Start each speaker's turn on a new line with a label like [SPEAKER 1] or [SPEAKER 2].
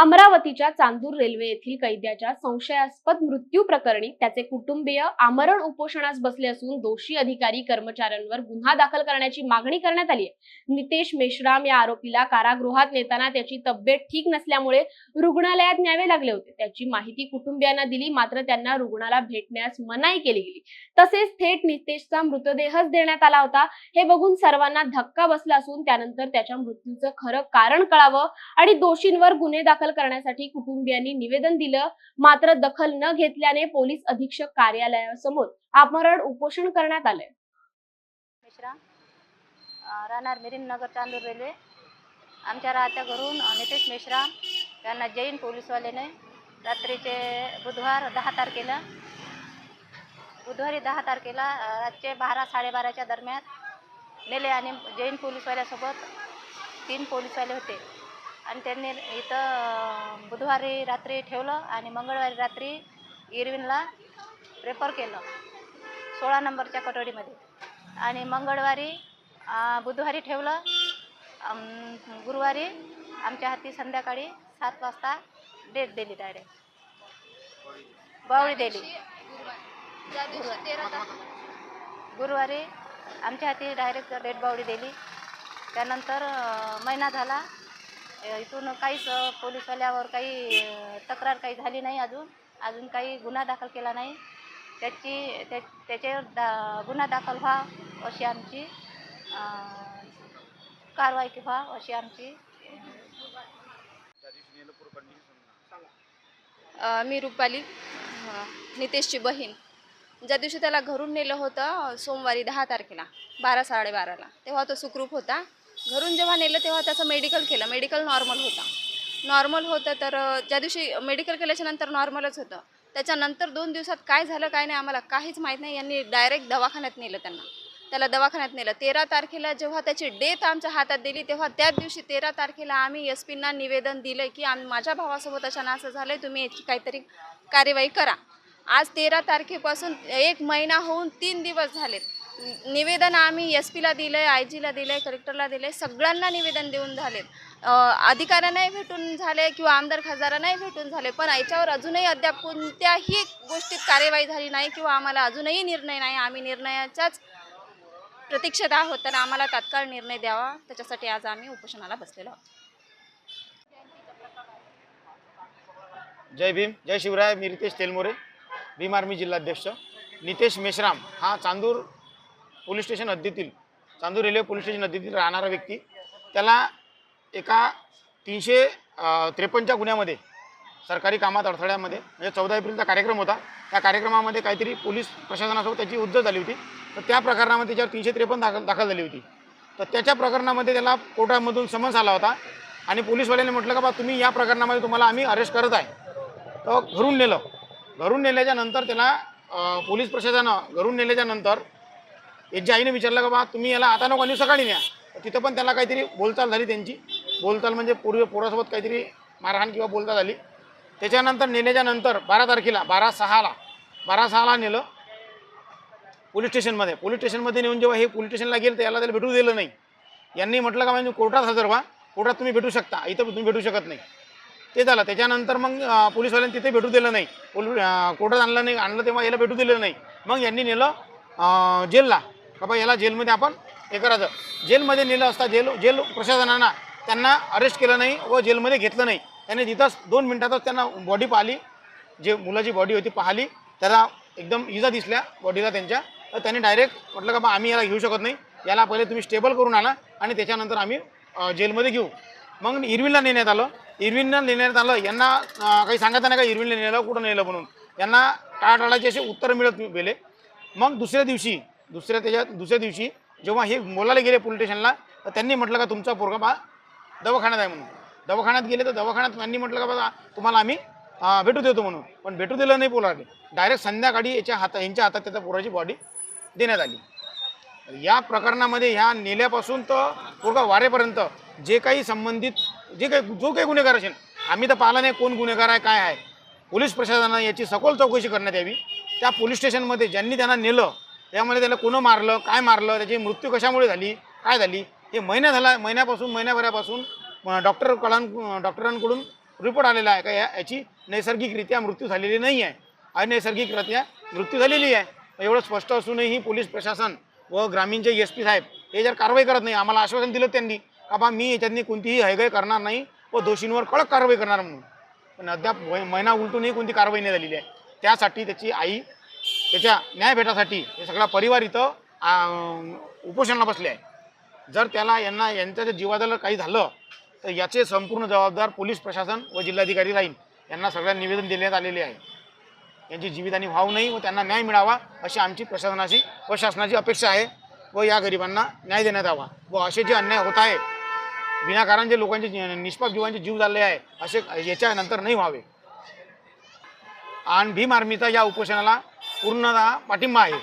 [SPEAKER 1] अमरावतीच्या चांदूर रेल्वे येथील कैद्याच्या संशयास्पद मृत्यू प्रकरणी त्याचे कुटुंबीय आमरण उपोषणास बसले असून दोषी अधिकारी कर्मचाऱ्यांवर गुन्हा दाखल करण्याची मागणी करण्यात आली आहे। नितेश मेश्राम या आरोपीला कारागृहात नेताना त्याची तब्येत ठीक नसल्यामुळे रुग्णालयात न्यावे लागले होते। त्याची माहिती कुटुंबियांना दिली, मात्र त्यांना रुग्णाला भेटण्यास मनाई केली गेली। तसेच थेट नितेशचा मृतदेहच देण्यात आला होता। हे बघून सर्वांना धक्का बसला असून त्यानंतर त्याच्या मृत्यूचं खरं कारण कळावं आणि दोषींवर गुन्हे दाखल करण्यासाठी कुटुंबियांनी निवेदन दिलं, मात्र दखल न घेतल्याने पोलीस अधीक्षक कार्यालयासमोर आमरण उपोषण करण्यात आले।
[SPEAKER 2] मिश्रा राहणार मिरीन नगर चांदूर रेल्वे। आमच्या राहत्या घरून नितेश मेश्राम यांना जैन पोलीसवाल्याने रात्रीचे बुधवारी 10 तारखेला रातचे 12-12:30च्या दरम्यान नेले आणि जैन पोलीसवाल्यासोबत 3 पोलीसवाले होते आणि त्यांनी इथं बुधवारी रात्री ठेवलं आणि मंगळवारी रात्री इरविनला रेफर केलं 16 नंबरच्या कटोरीमध्ये आणि बुधवारी ठेवलं। गुरुवारी आमच्या हाती संध्याकाळी 7 वाजता डेट दिली, डायरेक्ट बावळी दिली। गुरुवारी आमच्या हाती डायरेक्ट डेट बावळी दिली। त्यानंतर महिना झाला, इथून काहीच पोलीसवाल्यावर काही तक्रार काही झाली नाही, अजून काही गुन्हा दाखल केला नाही। त्याच्यावर गुन्हा दाखल व्हा अशी आमची कारवाई व्हा अशी आमची।
[SPEAKER 3] मी रुपाली, नितेशची बहीण। ज्या दिवशी त्याला घरून नेलं होतं सोमवारी 10 तारखेला 12-12:30ला, तेव्हा तो सुखरूप होता। घरून जेव्हा नेलं तेव्हा त्याचं मेडिकल केलं, मेडिकल नॉर्मल होतं। तर ज्या दिवशी मेडिकल केल्याच्या नंतर नॉर्मलच होतं। त्याच्यानंतर 2 दिवसात काय झालं काय नाही आम्हाला काहीच माहीत नाही। यांनी डायरेक्ट दवाखान्यात नेलं, त्याला दवाखान्यात नेलं। 13 तारखेला जेव्हा त्याची डेथ आमच्या हातात दिली, तेव्हा त्याच दिवशी 13 तारखेला आम्ही SP-ना निवेदन दिलं की माझ्या भावासोबत अशा असं झालं, तुम्ही याची काहीतरी कार्यवाही करा। आज 13 तारखेपासून 1 महिना होऊन 3 दिवस झालेत। निवेदन आम्ही SP-ला दिलंय, IG-ला दिलंय, कलेक्टरला दिलंय, सगळ्यांना निवेदन देऊन झालेत। अधिकाऱ्यांनाही भेटून झाले किंवा आमदार खासदारांनाही भेटून झाले, पण याच्यावर अजूनही अद्याप कोणत्याही गोष्टीत कार्यवाही झाली नाही किंवा आम्हाला अजूनही निर्णय नाही। आम्ही निर्णयाच्याच प्रतीक्षेत आहोत, तर आम्हाला तात्काळ निर्णय द्यावा, त्याच्यासाठी आज आम्ही उपोषणाला बसलेलो आहोत।
[SPEAKER 4] जय भीम, जय शिवराय। मी रितेश तेलमोरे, भीम आर्मी जिल्हाध्यक्ष। नितेश मेश्राम हा चांदूर पोलीस स्टेशन हद्दीतील, चांदूर रेल्वे पोलीस स्टेशन हद्दीतील राहणारा व्यक्ती। त्याला एका 353च्या गुन्ह्यामध्ये सरकारी कामात अडथळ्यामध्ये, म्हणजे 14 एप्रिलचा कार्यक्रम होता, त्या कार्यक्रमामध्ये काहीतरी पोलीस प्रशासनासोबत त्याची उज्जत झाली होती। तर त्या प्रकरणामध्ये त्याच्यावर 353 दाखल झाली होती। तर त्याच्या प्रकरणामध्ये त्याला कोर्टामधून समन्स आला होता आणि पोलीसवाल्यांनी म्हटलं का बा तुम्ही या प्रकरणामध्ये तुम्हाला आम्ही अरेस्ट करत आहे। तर घरून नेलं। घरून नेल्याच्या नंतर त्याला पोलीस प्रशासनानं घरून नेल्याच्या नंतर याची आईने विचारलं का बा तुम्ही याला आता नको आणि सकाळी न्या। तिथं पण त्याला काहीतरी बोलचाल झाली, त्यांची बोलचाल म्हणजे पोरासोबत काहीतरी मारहाण किंवा बोलचाल झाली। त्याच्यानंतर नेल्याच्या नंतर 12 तारखेला 12/6ला नेलं पोलीस स्टेशनमध्ये। पोलीस स्टेशनमध्ये नेऊन जेव्हा हे पोलीस स्टेशनला गेलं तर त्याला भेटू दिलं नाही। यांनी म्हटलं का म्हणजे कोर्टात हजर व्हा, कोर्टात तुम्ही भेटू शकता, इथं तुम्ही भेटू शकत नाही। ते झालं। त्याच्यानंतर मग पोलीसवाल्यांनी तिथे भेटू दिलं नाही, कोर्टात आणलं तेव्हा याला भेटू दिलं नाही। मग यांनी नेलं जेलला, का बा याला जेलमध्ये आपण हे करायचं। जेलमध्ये नेलं असता जेल प्रशासनानं त्यांना अरेस्ट केलं नाही व जेलमध्ये घेतलं नाही। त्यांनी तिथंच 2 मिनिटातच त्यांना बॉडी पाहिली, जे मुलाची बॉडी होती पाहिली, त्याला एकदम इजा दिसल्या बॉडीला त्यांच्या। तर त्यांनी डायरेक्ट म्हटलं का बा आम्ही याला घेऊ शकत नाही, याला पहिले तुम्ही स्टेबल करून आणा आणि त्याच्यानंतर आम्ही जेलमध्ये घेऊ। मग इरविनला नेण्यात आलं। यांना काही सांगत नाही का इरविनला नेलं कुठं नेलं म्हणून, यांना टाळाटाळाचे असे उत्तर मिळत गेले। मग दुसऱ्या दिवशी जेव्हा हे बोलायला गेले पोलीस स्टेशनला, तर त्यांनी म्हटलं का तुमचा पोरगा बा दवाखान्यात आहे म्हणून। दवाखान्यात गेले तर दवाखान्यात त्यांनी म्हटलं का बा तुम्हाला आम्ही भेटू देतो म्हणून, पण भेटू दिलं नाही पोराने। डायरेक्ट संध्याकाळी यांच्या हातात त्याच्या पोराची बॉडी देण्यात आली। या प्रकरणामध्ये ह्या नेल्यापासून तर पोरगा वारेपर्यंत जो काही गुन्हेगार असेल, आम्ही तर पाहिला नाही कोण गुन्हेगार आहे काय आहे। पोलीस प्रशासनानं याची सखोल चौकशी करण्यात यावी। त्या पोलीस स्टेशनमध्ये ज्यांनी त्यांना नेलं त्यामुळे त्याला कोण मारलं, काय मारलं, त्याची मृत्यू कशामुळे झाली, काय झाली, हे महिन्याभरापासून डॉक्टरांकडून रिपोर्ट आलेला आहे का याची नैसर्गिकरित्या मृत्यू झालेली नाही आहे, अनैसर्गिकरित्या मृत्यू झालेली आहे। एवढं स्पष्ट असूनही पोलीस प्रशासन व ग्रामीणचे SP साहेब हे जर कारवाई करत नाही, आम्हाला आश्वासन दिलं त्यांनी का बा मी याच्यातनी कोणतीही हयगय करणार नाही व दोषींवर कडक कारवाई करणार म्हणून, पण अद्याप महिना उलटूनही कोणती कारवाई नाही झालेली आहे। त्यासाठी त्याची आई त्याच्या न्याय भेटासाठी हे सगळा परिवार इथं उपोषणाला बसले आहे। जर यांच्या जीवाला काही झालं तर याचे संपूर्ण जबाबदार पोलीस प्रशासन व जिल्हाधिकारी राहील। यांना सगळ्यांना निवेदन देण्यात आलेले आहे। यांची जीवितहानी व्हावू नये व त्यांना न्याय मिळावा अशी आमची प्रशासनाची व शासनाची अपेक्षा आहे व या गरिबांना न्याय देण्यात यावा व असे जे अन्याय होत आहे विनाकारण जे लोकांचे निष्पाप जीवांचे जीव झाले आहे असे याच्यानंतर नाही व्हावे। आणि भीम आर्मीचा या उपोषणाला पूर्णतः पाठिंबा आहे।